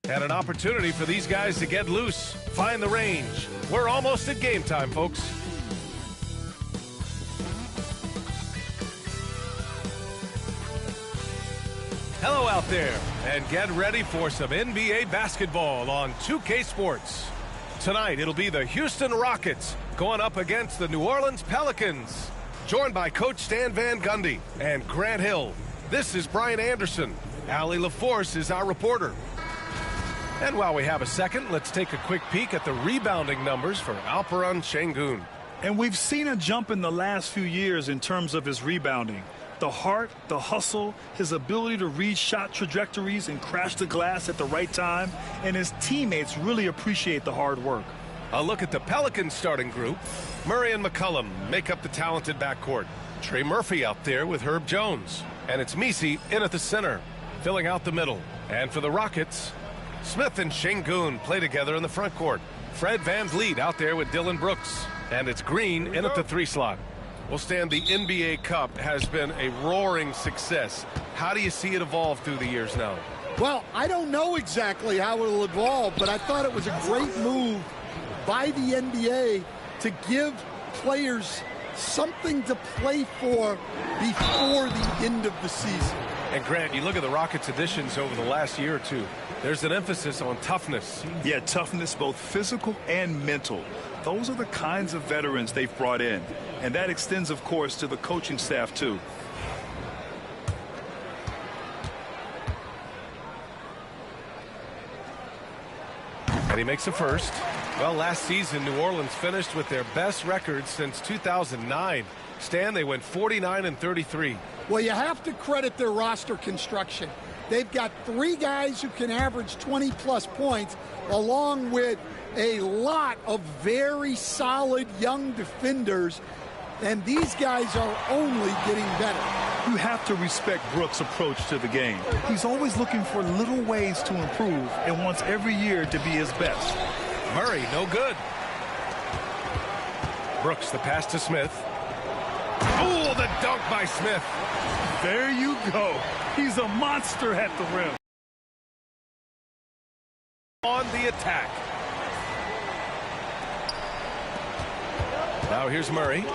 And an opportunity for these guys to get loose, find the range. We're almost at game time, folks. Hello out there, and get ready for some NBA basketball on 2K Sports. Tonight, it'll be the Houston Rockets going up against the New Orleans Pelicans. Joined by Coach Stan Van Gundy and Grant Hill. This is Brian Anderson. Allie LaForce is our reporter. And while we have a second, let's take a quick peek at the rebounding numbers for Alperen Şengün. And we've seen a jump in the last few years in terms of his rebounding. The heart, the hustle, his ability to read shot trajectories and crash the glass at the right time, and his teammates really appreciate the hard work. A look at the Pelicans starting group. Murray and McCollum make up the talented backcourt. Trey Murphy out there with Herb Jones. And it's Messi in at the center, filling out the middle. And for the Rockets, Smith and Şengün play together in the front court. Fred VanVleet out there with Dylan Brooks. And it's Green in at the 3 slot. Well, Stan, the NBA Cup has been a roaring success. How do you see it evolve through the years now? Well, I don't know exactly how it will evolve, but I thought it was a great move by the NBA to give players something to play for before the end of the season. And Grant, you look at the Rockets' additions over the last year or two. There's an emphasis on toughness. Yeah, toughness, both physical and mental. Those are the kinds of veterans they've brought in. And that extends, of course, to the coaching staff, too. And he makes a first. Well, last season, New Orleans finished with their best record since 2009. Stan, they went 49-33. Well, you have to credit their roster construction. They've got 3 guys who can average 20-plus points, along with a lot of very solid young defenders, and these guys are only getting better. You have to respect Brooks' approach to the game. He's always looking for little ways to improve and wants every year to be his best. Murray, no good. Brooks, the pass to Smith. Oh, the dunk by Smith. There you go. He's a monster at the rim. On the attack. Now here's Murray,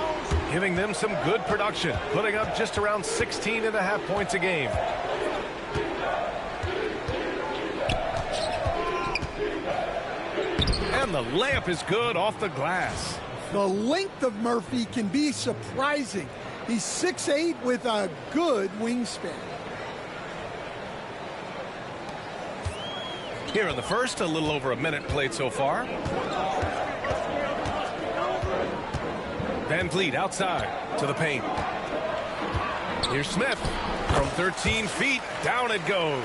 giving them some good production, putting up just around 16.5 points a game. And the layup is good off the glass. The length of Murphy can be surprising. He's 6'8" with a good wingspan. Here in the first, a little over a minute played so far. VanVleet outside to the paint. Here's Smith from 13 feet. Down it goes.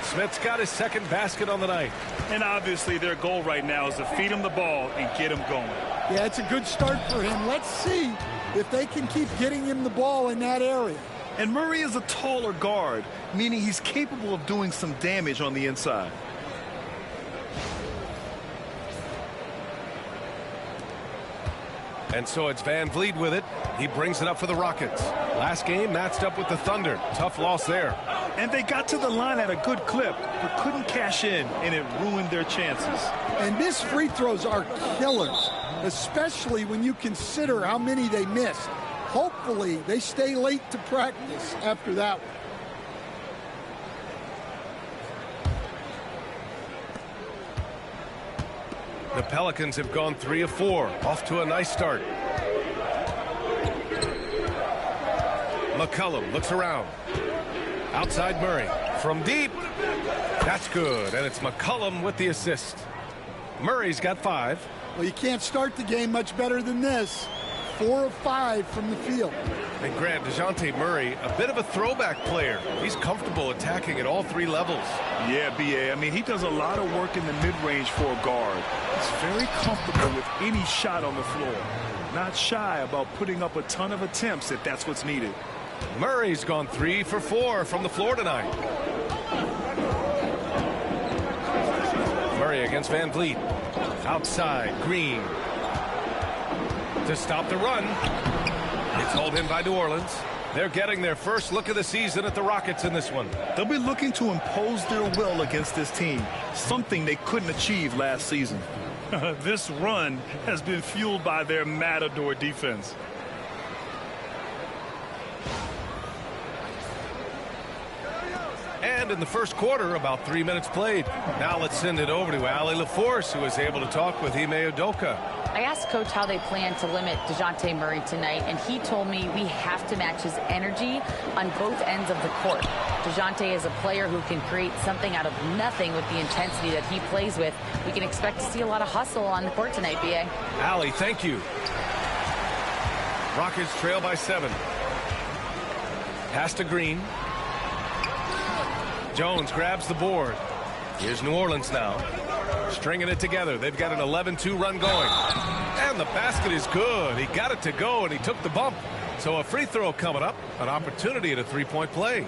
Smith's got his second basket on the night. And obviously their goal right now is to feed him the ball and get him going. Yeah, it's a good start for him. Let's see if they can keep getting him the ball in that area. And Murray is a taller guard, meaning he's capable of doing some damage on the inside. And so it's VanVleet with it. He brings it up for the Rockets. Last game matched up with the Thunder. Tough loss there. And they got to the line at a good clip, but couldn't cash in, and it ruined their chances. And missed free throws are killers, especially when you consider how many they missed. Hopefully, they stay late to practice after that one. The Pelicans have gone 3 of 4, off to a nice start. McCollum looks around. Outside Murray from deep. That's good, and it's McCollum with the assist. Murray's got 5. Well, you can't start the game much better than this. 4 of 5 from the field. And Grant, DeJounte Murray, a bit of a throwback player. He's comfortable attacking at all 3 levels. Yeah, B.A. I mean, he does a lot of work in the mid-range for a guard. He's very comfortable with any shot on the floor. Not shy about putting up a ton of attempts if that's what's needed. Murray's gone 3 for 4 from the floor tonight. Murray against VanVleet. Outside, Green. To stop the run. It's hauled in by New Orleans. They're getting their first look of the season at the Rockets in this one. They'll be looking to impose their will against this team, something they couldn't achieve last season. This run has been fueled by their Matador defense. And in the first quarter, about 3 minutes played. Now let's send it over to Allie LaForce, who was able to talk with Ime Udoka. I asked Coach how they plan to limit DeJounte Murray tonight, and he told me we have to match his energy on both ends of the court. DeJounte is a player who can create something out of nothing with the intensity that he plays with. We can expect to see a lot of hustle on the court tonight, B.A. Allie, thank you. Rockets trail by 7. Pass to Green. Jones grabs the board. Here's New Orleans now. Stringing it together. They've got an 11-2 run going. And the basket is good. He got it to go, and he took the bump. So a free throw coming up. An opportunity at a three-point play.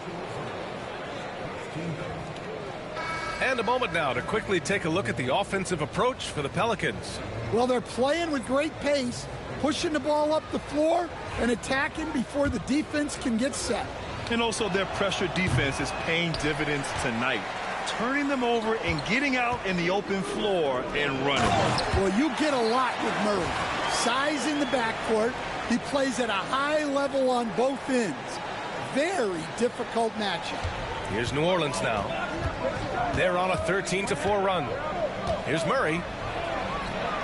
And a moment now to quickly take a look at the offensive approach for the Pelicans. Well, they're playing with great pace, pushing the ball up the floor and attacking before the defense can get set. And also their pressure defense is paying dividends tonight, turning them over and getting out in the open floor and running. Well, you get a lot with Murray. Size in the backcourt. He plays at a high level on both ends. Very difficult matchup. Here's New Orleans now. They're on a 13-4 run. Here's Murray.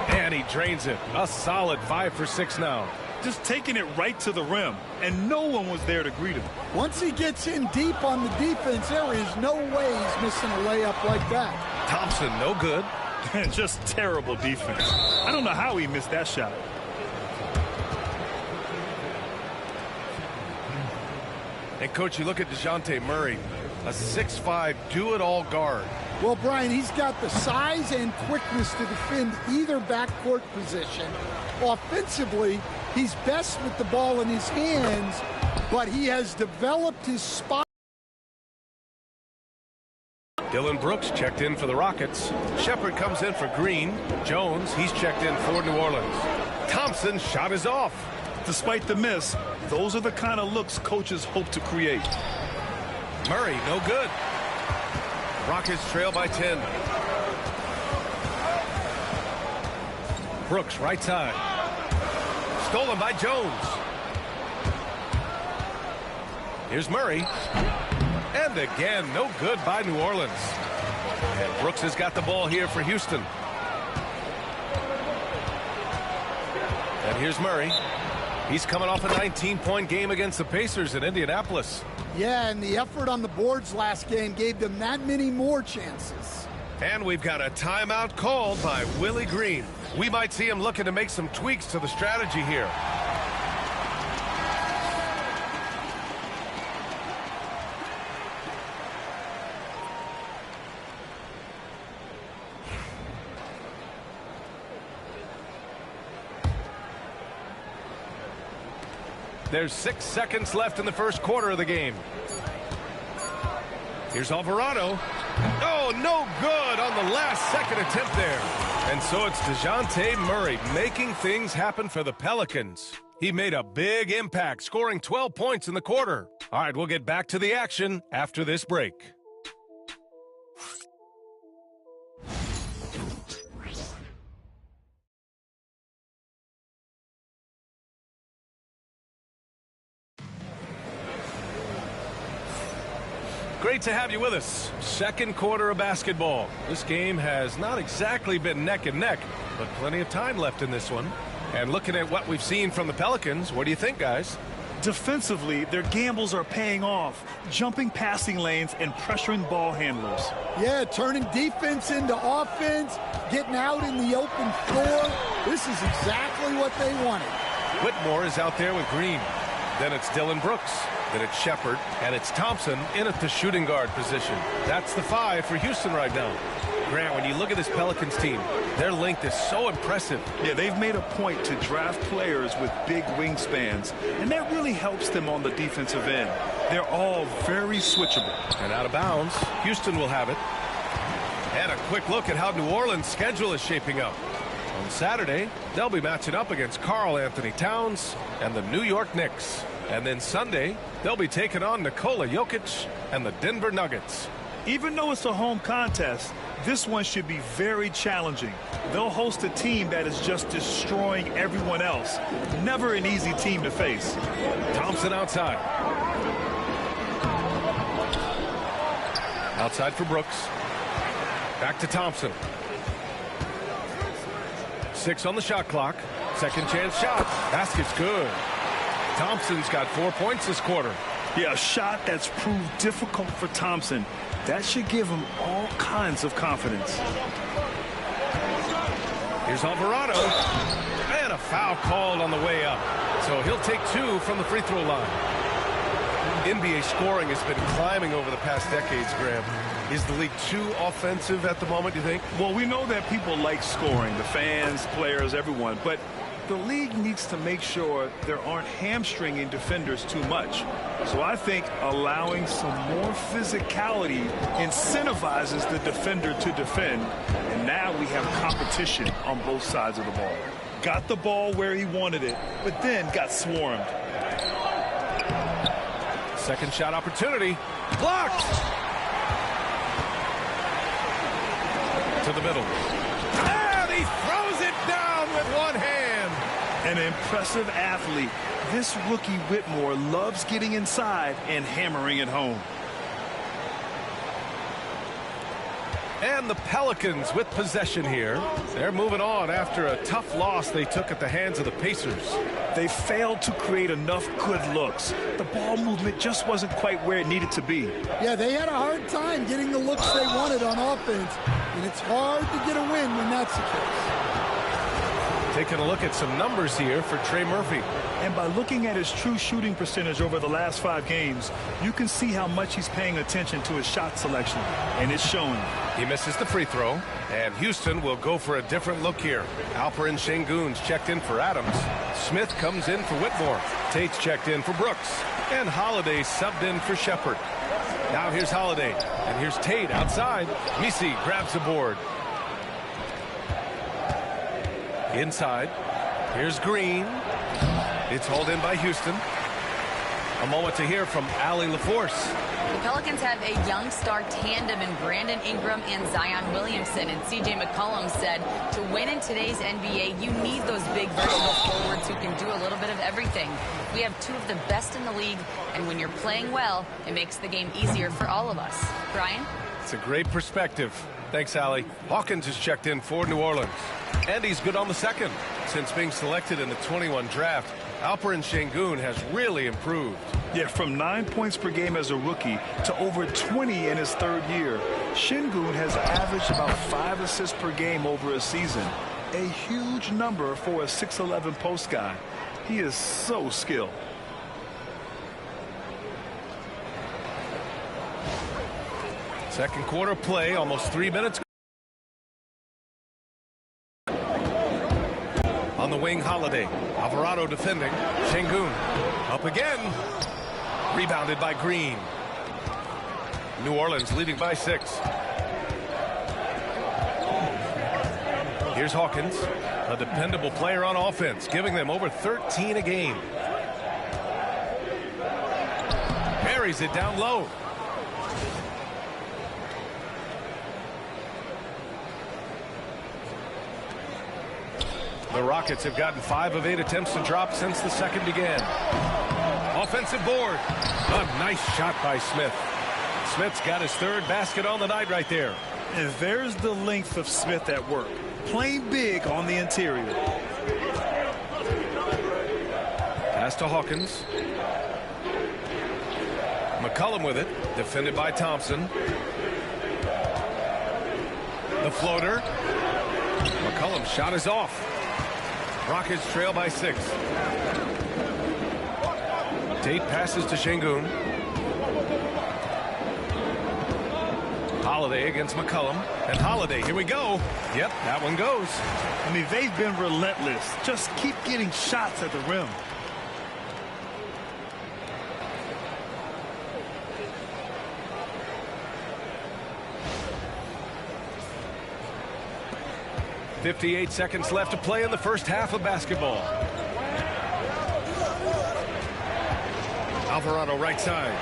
And he drains it. A solid 5 for 6 now. Just taking it right to the rim, and no one was there to greet him. Once he gets in deep on the defense, there is no way he's missing a layup like that. Thompson, no good. Just terrible defense. I don't know how he missed that shot. And, Coach, you look at DeJounte Murray, a 6'5", do-it-all guard. Well, Brian, he's got the size and quickness to defend either backcourt position. Offensively, he's best with the ball in his hands, but he has developed his spot. Dylan Brooks checked in for the Rockets. Shepard comes in for Green. Jones, he's checked in for New Orleans. Thompson shot is off. Despite the miss, those are the kind of looks coaches hope to create. Murray, no good. Rockets trail by 10. Brooks, right side. Stolen by Jones. Here's Murray. And again, no good by New Orleans. And Brooks has got the ball here for Houston. And here's Murray. He's coming off a 19-point game against the Pacers in Indianapolis. Yeah, and the effort on the boards last game gave them that many more chances. And we've got a timeout called by Willie Green. We might see him looking to make some tweaks to the strategy here. There's 6 seconds left in the first quarter of the game. Here's Alvarado. Oh, no good on the last second attempt there. And so it's DeJounte Murray making things happen for the Pelicans. He made a big impact, scoring 12 points in the quarter. All right, we'll get back to the action after this break. Great to have you with us. Second quarter of basketball. This game has not exactly been neck and neck, but plenty of time left in this one. And looking at what we've seen from the Pelicans, what do you think, guys? Defensively, their gambles are paying off, jumping passing lanes and pressuring ball handlers. Yeah, turning defense into offense, getting out in the open floor. This is exactly what they wanted. Whitmore is out there with Green. Then it's Dylan Brooks. Then it's Shepard, and it's Thompson in at the shooting guard position. That's the 5 for Houston right now. Grant, when you look at this Pelicans team, their length is so impressive. Yeah, they've made a point to draft players with big wingspans, and that really helps them on the defensive end. They're all very switchable. And out of bounds, Houston will have it. And a quick look at how New Orleans' schedule is shaping up. On Saturday, they'll be matching up against Karl Anthony Towns and the New York Knicks. And then Sunday, they'll be taking on Nikola Jokic and the Denver Nuggets. Even though it's a home contest, this one should be very challenging. They'll host a team that is just destroying everyone else. Never an easy team to face. Thompson outside. Outside for Brooks. Back to Thompson. 6 on the shot clock. Second chance shot. Basket's good. Thompson's got 4 points this quarter. Yeah, a shot that's proved difficult for Thompson. That should give him all kinds of confidence. Here's Alvarado. And a foul called on the way up. So he'll take 2 from the free throw line. NBA scoring has been climbing over the past decades, Graham. Is the league too offensive at the moment, you think? Well, we know that people like scoring, the fans, players, everyone. But the league needs to make sure there aren't hamstringing defenders too much. So I think allowing some more physicality incentivizes the defender to defend. And now we have competition on both sides of the ball. Got the ball where he wanted it, but then got swarmed. Second shot opportunity. Blocked! To the middle. And he throws it down with one hand. An impressive athlete. This rookie Whitmore loves getting inside and hammering it home. And the Pelicans with possession here. They're moving on after a tough loss they took at the hands of the Pacers. They failed to create enough good looks. The ball movement just wasn't quite where it needed to be. Yeah, they had a hard time getting the looks they wanted on offense, and it's hard to get a win when that's the case. Taking a look at some numbers here for Trey Murphy. And by looking at his true shooting percentage over the last 5 games, you can see how much he's paying attention to his shot selection, and it's showing. He misses the free throw, and Houston will go for a different look here. Alperen Sengun's checked in for Adams. Smith comes in for Whitmore. Tate's checked in for Brooks. And Holiday subbed in for Shepard. Now here's Holiday, and here's Tate outside. Misi grabs the board. Inside. Here's Green. It's hauled in by Houston. A moment to hear from Allie LaForce. The Pelicans have a young star tandem in Brandon Ingram and Zion Williamson. And C.J. McCollum said to win in today's NBA, you need those big versatile forwards who can do a little bit of everything. We have 2 of the best in the league, and when you're playing well, it makes the game easier for all of us. Brian? It's a great perspective. Thanks, Allie. Hawkins is checked in for New Orleans. And he's good on the second. Since being selected in the 21 draft, Alperen Sengun has really improved. Yeah, from 9 points per game as a rookie to over 20 in his 3rd year. Sengun has averaged about 5 assists per game over a season. A huge number for a 6'11 post guy. He is so skilled. Second quarter play, almost 3 minutes. On the wing, Holiday. Alvarado defending. Sengun up again. Rebounded by Green. New Orleans leading by 6. Here's Hawkins, a dependable player on offense, giving them over 13 a game. Buries it down low. The Rockets have gotten 5 of 8 attempts to drop since the second began. Offensive board. A nice shot by Smith. Smith's got his 3rd basket on the night right there. And there's the length of Smith at work. Playing big on the interior. Pass to Hawkins. McCollum with it. Defended by Thompson. The floater. McCollum's shot is off. Rockets trail by 6. Tate passes to Sengun. Holiday against McCollum. And Holiday, here we go. Yep, that one goes. I mean, they've been relentless. Just keep getting shots at the rim. .58 seconds left to play in the first half of basketball. Alvarado right side.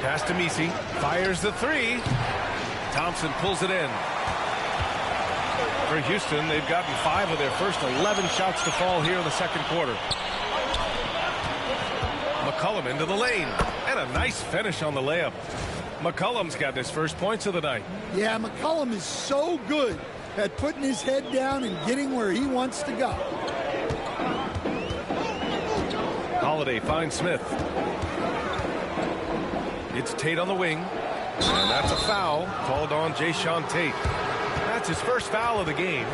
Pass to Misi. Fires the three. Thompson pulls it in. For Houston, they've gotten 5 of their first 11 shots to fall here in the second quarter. McCollum into the lane. And a nice finish on the layup. McCollum's got his first points of the night. Yeah, McCollum is so good at putting his head down and getting where he wants to go. Holiday finds Smith. It's Tate on the wing. And that's a foul called on Jayshawn Tate. That's his first foul of the game.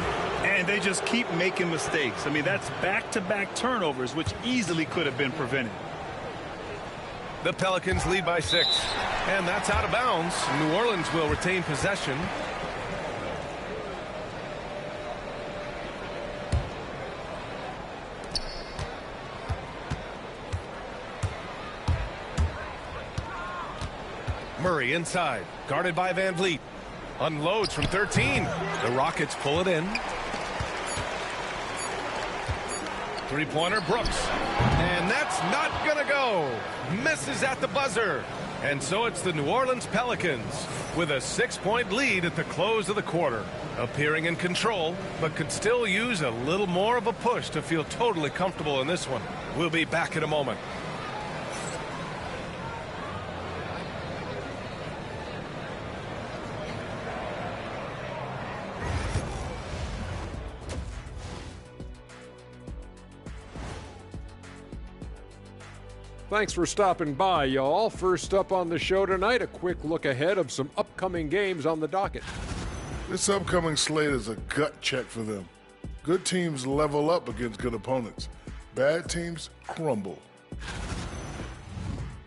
And they just keep making mistakes. I mean, that's back-to-back turnovers, which easily could have been prevented. The Pelicans lead by 6. And that's out of bounds. New Orleans will retain possession. Murray inside, guarded by Van Vliet. Unloads from 13. The Rockets pull it in. Three-pointer, Brooks. And that's not going to go. Misses at the buzzer. And so it's the New Orleans Pelicans with a 6-point lead at the close of the quarter. Appearing in control, but could still use a little more of a push to feel totally comfortable in this one. We'll be back in a moment. Thanks for stopping by, y'all. First up on the show tonight, a quick look ahead of some upcoming games on the docket. This upcoming slate is a gut check for them. Good teams level up against good opponents. Bad teams crumble.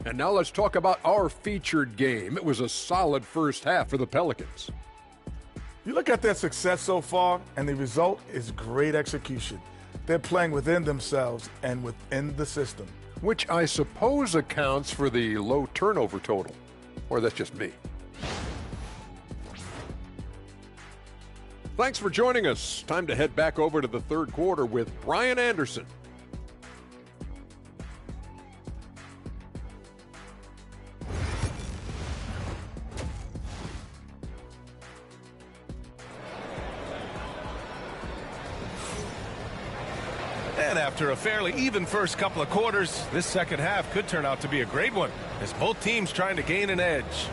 And now let's talk about our featured game. It was a solid first half for the Pelicans. You look at their success so far, and the result is great execution. They're playing within themselves and within the system. Which I suppose accounts for the low turnover total. Or that's just me. Thanks for joining us. Time to head back over to the third quarter with Brian Anderson. And after a fairly even first couple of quarters, this second half could turn out to be a great one, as both teams trying to gain an edge.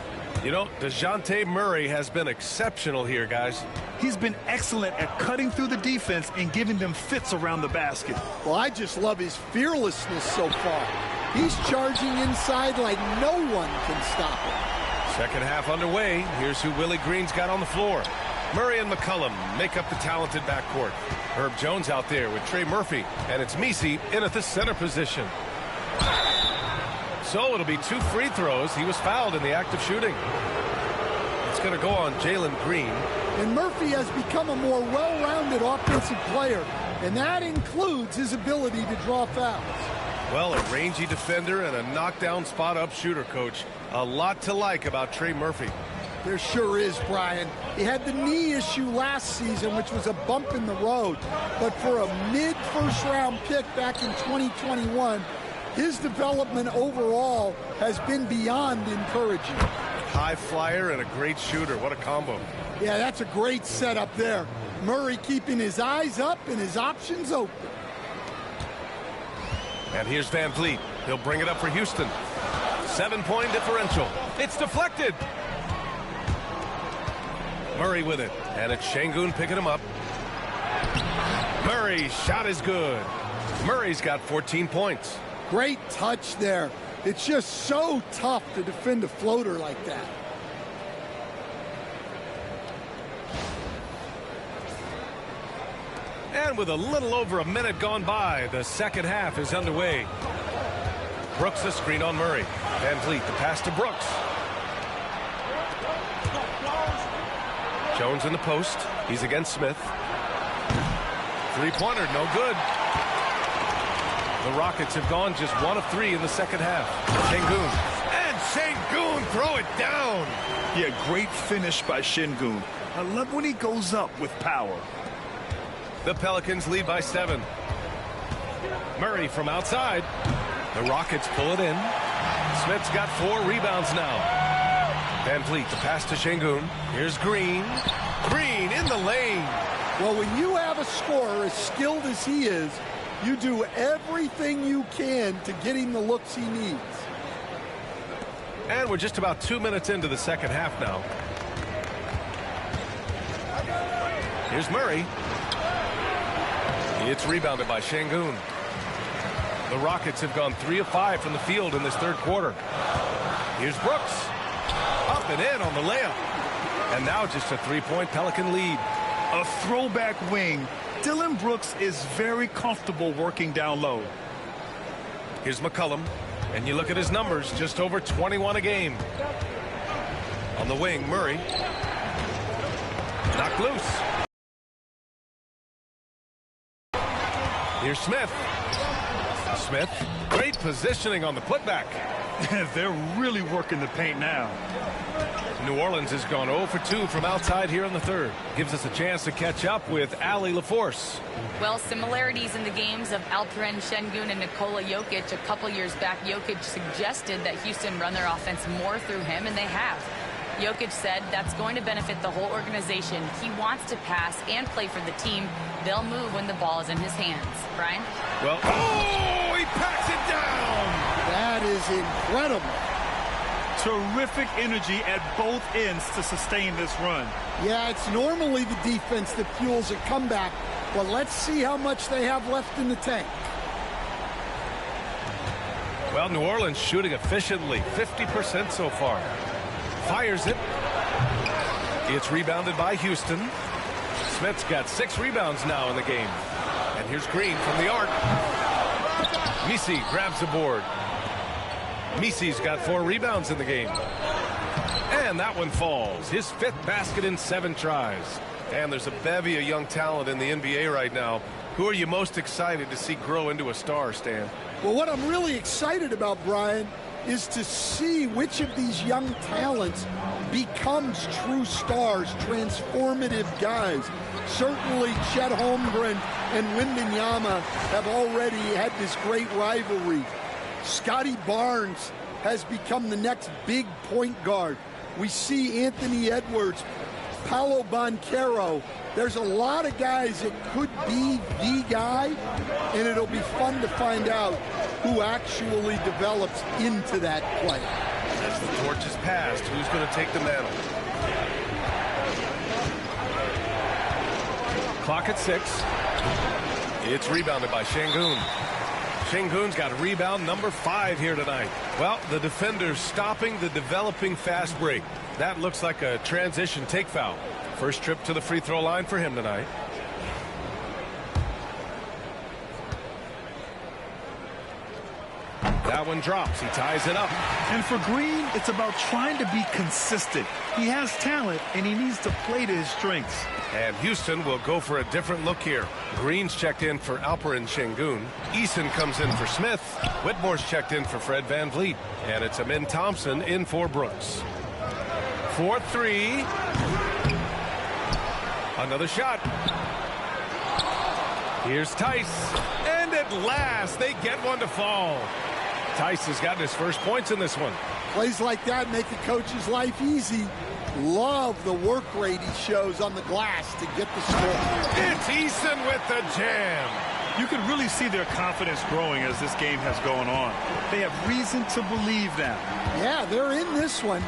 You know, DeJounte Murray has been exceptional here, guys. He's been excellent at cutting through the defense and giving them fits around the basket. Well, I just love his fearlessness so far. He's charging inside like no one can stop him. Second half underway. Here's who Willie Green's got on the floor. Murray and McCollum make up the talented backcourt. Herb Jones out there with Trey Murphy, and it's Misi in at the center position. So it'll be 2 free throws. He was fouled in the act of shooting. It's going to go on Jalen Green. And Murphy has become a more well-rounded offensive player, and that includes his ability to draw fouls. Well, a rangy defender and a knockdown spot-up shooter, Coach. A lot to like about Trey Murphy. There sure is, Brian. He had the knee issue last season, which was a bump in the road. But for a mid-first-round pick back in 2021, his development overall has been beyond encouraging. High flyer and a great shooter. What a combo. Yeah, that's a great setup there. Murray keeping his eyes up and his options open. And here's Van Vliet. He'll bring it up for Houston. 7-point differential. It's deflected. Murray with it, and it's Şengün picking him up. Murray's shot is good. Murray's got 14 points. Great touch there. It's just so tough to defend a floater like that. And with a little over a minute gone by, the second half is underway. Brooks the screen on Murray. Van Vliet the pass to Brooks. Jones in the post. He's against Smith. Three-pointer, no good. The Rockets have gone just 1 of 3 in the second half. Şengün. And Şengün throw it down. Yeah, great finish by Şengün. I love when he goes up with power. The Pelicans lead by 7. Murray from outside. The Rockets pull it in. Smith's got 4 rebounds now. Van Vliet, the pass to Şengün. Here's Green. Green in the lane. Well, when you have a scorer as skilled as he is, you do everything you can to get him the looks he needs. And we're just about 2 minutes into the second half now. Here's Murray. It's rebounded by Şengün. The Rockets have gone 3 of 5 from the field in this third quarter. Here's Brooks. Up and in on the layup. And now just a 3-point Pelican lead. A throwback wing. Dillon Brooks is very comfortable working down low. Here's McCollum. And you look at his numbers, just over 21 a game. On the wing, Murray. Knocked loose. Here's Smith. Smith, great positioning on the putback. They're really working the paint now. New Orleans has gone 0 for 2 from outside here in the third. Gives us a chance to catch up with Ali LaForce. Well, similarities in the games of Alperen Şengün and Nikola Jokic. A couple years back, Jokic suggested that Houston run their offense more through him, and they have. Jokic said that's going to benefit the whole organization. He wants to pass and play for the team. They'll move when the ball is in his hands. Brian? Well, oh, he packs it down. That is incredible. Terrific energy at both ends to sustain this run. Yeah, it's normally the defense that fuels a comeback, but let's see how much they have left in the tank. Well, New Orleans shooting efficiently, 50% so far. Fires it. It's rebounded by Houston. Smith's got 6 rebounds now in the game. And here's Green from the arc. Misi grabs the board. Misi's got 4 rebounds in the game. And that one falls. His 5th basket in 7 tries. And there's a bevy of young talent in the NBA right now. Who are you most excited to see grow into a star, Stan? Well, what I'm really excited about, Brian, is to see which of these young talents becomes true stars, transformative guys. Certainly Chet Holmgren and Wembanyama have already had this great rivalry. Scotty Barnes has become the next big point guard. We see Anthony Edwards, Paolo Banchero. There's a lot of guys that could be the guy, and it'll be fun to find out who actually develops into that play. As the torch is passed, who's going to take the mantle? Clock at 6. It's rebounded by Şengün. Şengün's got rebound number 5 here tonight. Well, the defender's stopping the developing fast break. That looks like a transition take foul. First trip to the free throw line for him tonight. That one drops. He ties it up. And for Green, it's about trying to be consistent. He has talent, and he needs to play to his strengths. And Houston will go for a different look here. Green's checked in for Alperen Şengün. Eason comes in for Smith. Whitmore's checked in for Fred Van Vliet. And it's Amin Thompson in for Brooks. 4-3. Another shot. Here's Tice. And at last, they get one to fall. Tice has gotten his first points in this one. Plays like that make a coach's life easy. Love the work rate he shows on the glass to get the score. It's Eason with the jam. You can really see their confidence growing as this game has gone on. They have reason to believe that. Yeah, they're in this one.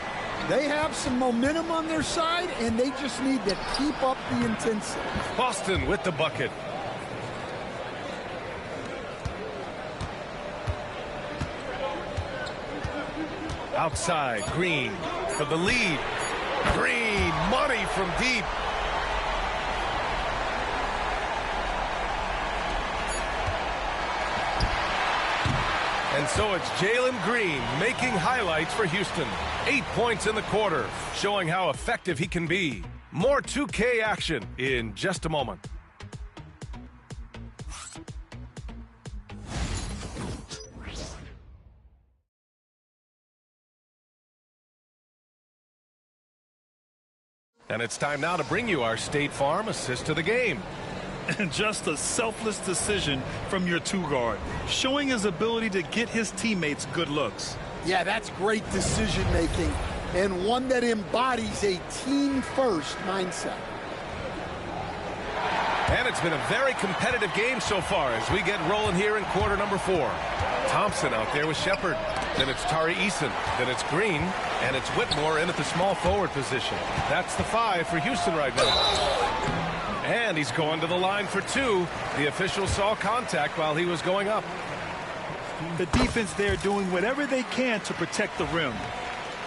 They have some momentum on their side, and they just need to keep up the intensity. Boston with the bucket. Outside, Green for the lead. Green, money from deep. And so it's Jalen Green making highlights for Houston. 8 points in the quarter, showing how effective he can be. More 2K action in just a moment. And it's time now to bring you our State Farm assist to the game. And just a selfless decision from your two-guard, showing his ability to get his teammates good looks. Yeah, that's great decision-making, and one that embodies a team-first mindset. And it's been a very competitive game so far as we get rolling here in quarter number 4. Thompson out there with Shepard. Then it's Tari Eason. Then it's Green. And it's Whitmore in at the small forward position. That's the 5 for Houston right now. And he's going to the line for 2. The official saw contact while he was going up. The defense there doing whatever they can to protect the rim.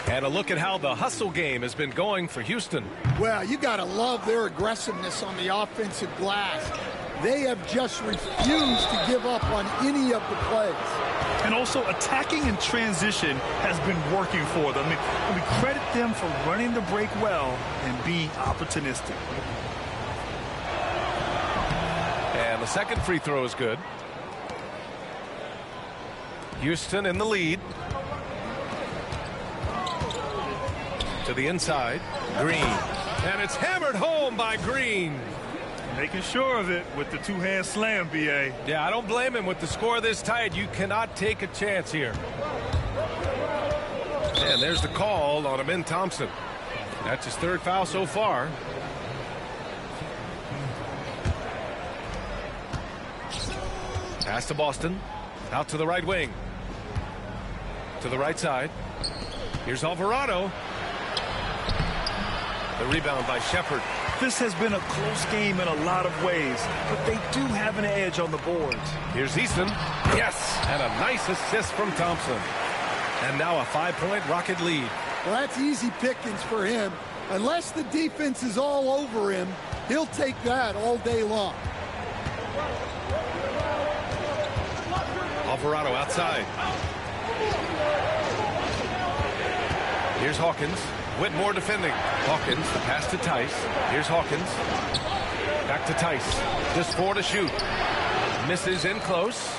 And a look at how the hustle game has been going for Houston. Well, you got to love their aggressiveness on the offensive glass. They have just refused to give up on any of the plays. And also attacking in transition has been working for them. I mean, we credit them for running the break well and being opportunistic. And the second free throw is good. Houston in the lead. To the inside, Green. And it's hammered home by Green. Making sure of it with the two-hand slam, B.A. Yeah, I don't blame him. With the score this tight, you cannot take a chance here. And there's the call on Amin Thompson. That's his 3rd foul so far. Pass to Boston. Out to the right wing. To the right side. Here's Alvarado. The rebound by Shepard. This has been a close game in a lot of ways, but they do have an edge on the boards. Here's Easton. Yes, and a nice assist from Thompson. And now a 5-point Rocket lead. Well, that's easy pickings for him. Unless the defense is all over him, he'll take that all day long. Alvarado outside. Here's Hawkins. Whitmore defending. Hawkins, the pass to Tice. Here's Hawkins. Back to Tice. Just 4 to shoot. Misses in close.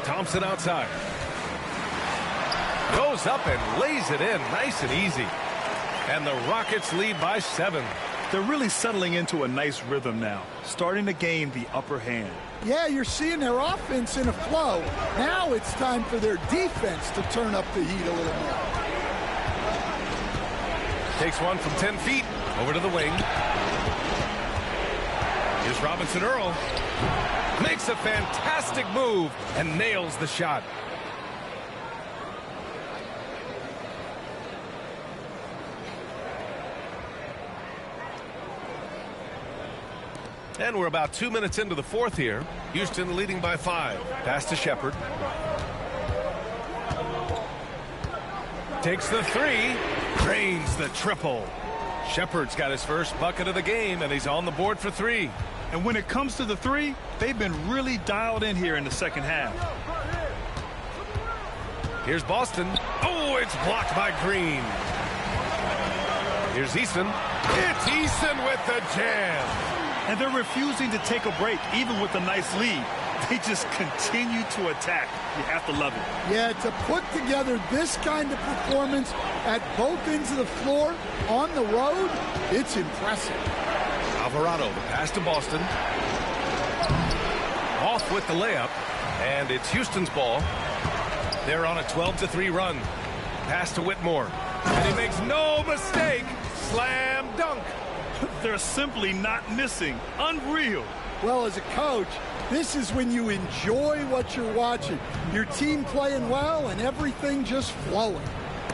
Thompson outside. Goes up and lays it in nice and easy. And the Rockets lead by 7. They're really settling into a nice rhythm now, starting to gain the upper hand. Yeah, you're seeing their offense in a flow. Now it's time for their defense to turn up the heat a little more. Takes one from 10 feet over to the wing. Here's Robinson Earl. Makes a fantastic move and nails the shot. And we're about 2 minutes into the 4th here. Houston leading by 5. Pass to Shepard. Takes the 3. Drains the triple. Shepard's got his first bucket of the game, and he's on the board for 3. And when it comes to the 3, they've been really dialed in here in the second half. Here's Boston. Oh, it's blocked by Green. Here's Easton. It's Easton with the jam. And they're refusing to take a break, even with a nice lead. They just continue to attack. You have to love it. Yeah, to put together this kind of performance at both ends of the floor on the road, it's impressive. Alvarado, the pass to Boston. Off with the layup, and it's Houston's ball. They're on a 12-3 run. Pass to Whitmore, and he makes no mistake. Slam dunk. They're simply not missing. Unreal. Well, as a coach, this is when you enjoy what you're watching. Your team playing well and everything just flowing.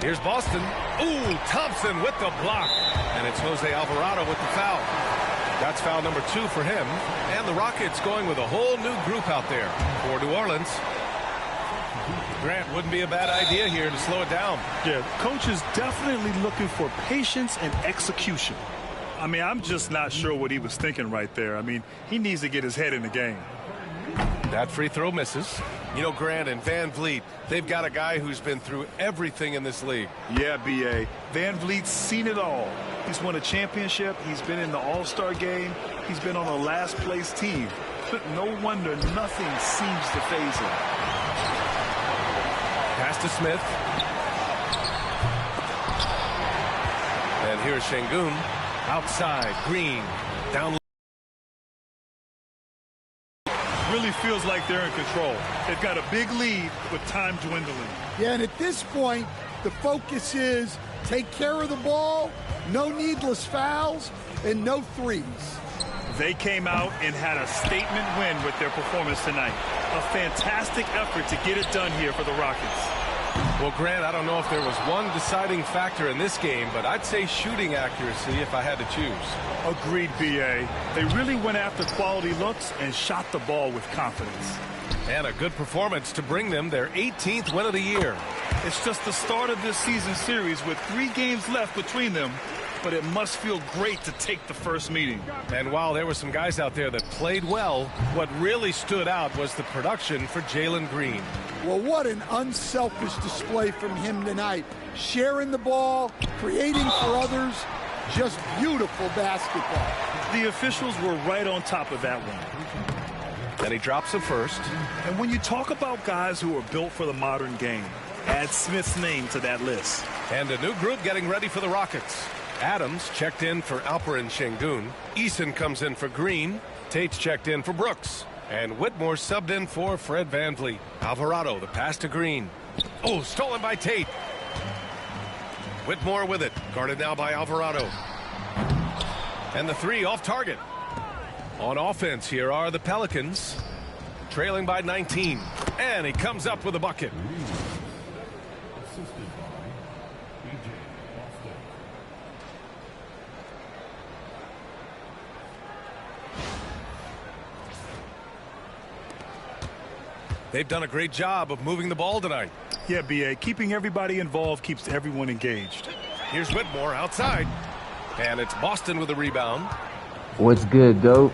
Here's Boston. Ooh, Thompson with the block. And it's Jose Alvarado with the foul. That's foul number 2 for him. And the Rockets going with a whole new group out there for New Orleans. Grant, wouldn't be a bad idea here to slow it down. Yeah, coach is definitely looking for patience and execution. I mean, I'm just not sure what he was thinking right there. I mean, he needs to get his head in the game. That free throw misses. You know, Grant and Van Vliet, they've got a guy who's been through everything in this league. Yeah, B.A. Van Vliet's seen it all. He's won a championship. He's been in the All-Star game. He's been on a last-place team. But no wonder nothing seems to faze him. Pass to Smith. And here's Şengün. Outside, Green. Down. Really feels like they're in control. They've got a big lead with time dwindling. Yeah, and at this point, the focus is take care of the ball, no needless fouls, and no threes. They came out and had a statement win with their performance tonight. A fantastic effort to get it done here for the Rockets. Well, Grant, I don't know if there was one deciding factor in this game, but I'd say shooting accuracy if I had to choose. Agreed, B.A. They really went after quality looks and shot the ball with confidence. And a good performance to bring them their 18th win of the year. It's just the start of this season series with 3 games left between them, but it must feel great to take the first meeting. And while there were some guys out there that played well, what really stood out was the production for Jalen Green. Well, what an unselfish display from him tonight. Sharing the ball, creating for others, just beautiful basketball. The officials were right on top of that one. And he drops the first. And when you talk about guys who are built for the modern game, add Smith's name to that list. And a new group getting ready for the Rockets. Adams checked in for Alperen Şengün. Eason comes in for Green. Tate's checked in for Brooks. And Whitmore subbed in for Fred VanVleet. Alvarado, the pass to Green. Oh, stolen by Tate. Whitmore with it. Guarded now by Alvarado. And the 3 off target. On offense, here are the Pelicans. Trailing by 19. And he comes up with a bucket. They've done a great job of moving the ball tonight. Yeah, B.A. Keeping everybody involved keeps everyone engaged. Here's Whitmore outside. And it's Boston with a rebound. What's good, GOAT?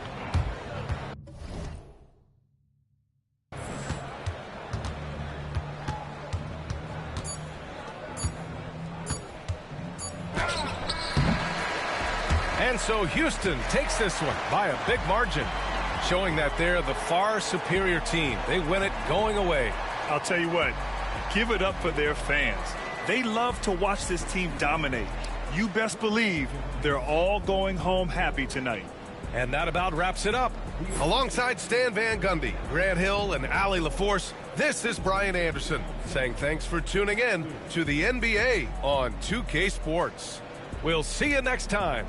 And so Houston takes this one by a big margin, showing that they're the far superior team. They win it going away. I'll tell you what, give it up for their fans. They love to watch this team dominate. You best believe they're all going home happy tonight. And that about wraps it up. Alongside Stan Van Gundy, Grant Hill, and Allie LaForce, this is Brian Anderson saying thanks for tuning in to the NBA on 2K Sports. We'll see you next time.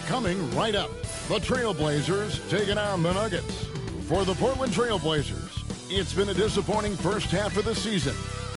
Coming right up, the Trailblazers taking on the Nuggets. For the Portland Trailblazers, it's been a disappointing first half of the season,